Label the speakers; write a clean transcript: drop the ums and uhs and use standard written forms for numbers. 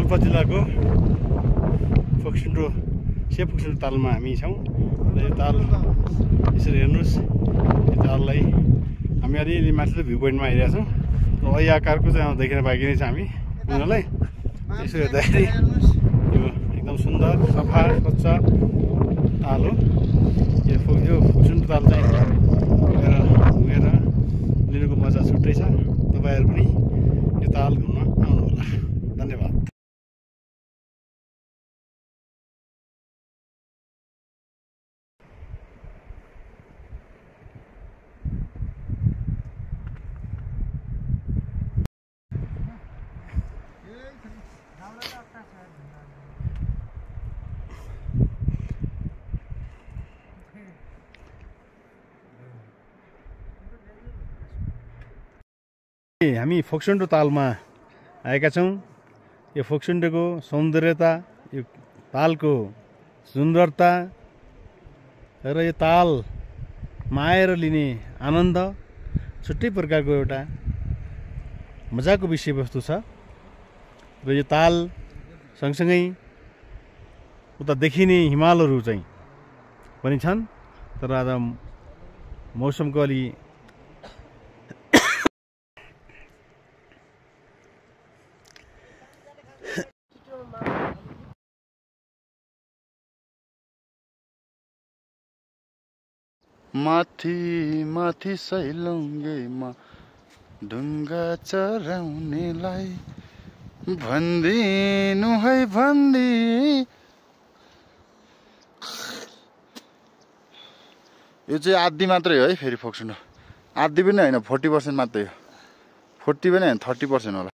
Speaker 1: डोल्पा जिल्लाको फोक्सुन्डो तालमा हामी छौँ र यो ताल यसरी हेर्नुहोस्। यो ताललाई हामी अलिअलि माथि भ्यू पोइन्टमा आइरहेको छौँ र ऐ आकारको चाहिँ देख्न पाएकी नै छ हामी उनीहरूलाई। यसो हेर्दाखेरि यो एकदम सुन्दर सफा स्वच्छ ताल हो। यो फोक्सुन्डो ताल चाहिँ घुमेर लिनुको मजा छुट्टै छ। तपाईँहरू पनि यो ताल घुम्न आउनुहोला। धन्यवाद। हामी फोक्सुन्डो तालमा आएका छौँ। यो फोक्सुन्डोको सौन्दर्यता, यो तालको सुन्दरता र यो तालमा आएर लिने आनन्द छुट्टै प्रकारको एउटा मजाको विषयवस्तु छ। र यो ताल सँगसँगै उता देखिने हिमालहरू चाहिँ पनि छन्। तर आज मौसमको अलि
Speaker 2: माथि माथि सैलुङ्गेमा ढुङ्गा चराउनेलाई भन्दिनु है भन्दी। यो चाहिँ आधी मात्रै हो है। फेरि फोक्सुन्डो आधी पनि होइन, 40% मात्रै हो। 40 पनि होइन, 30% होला।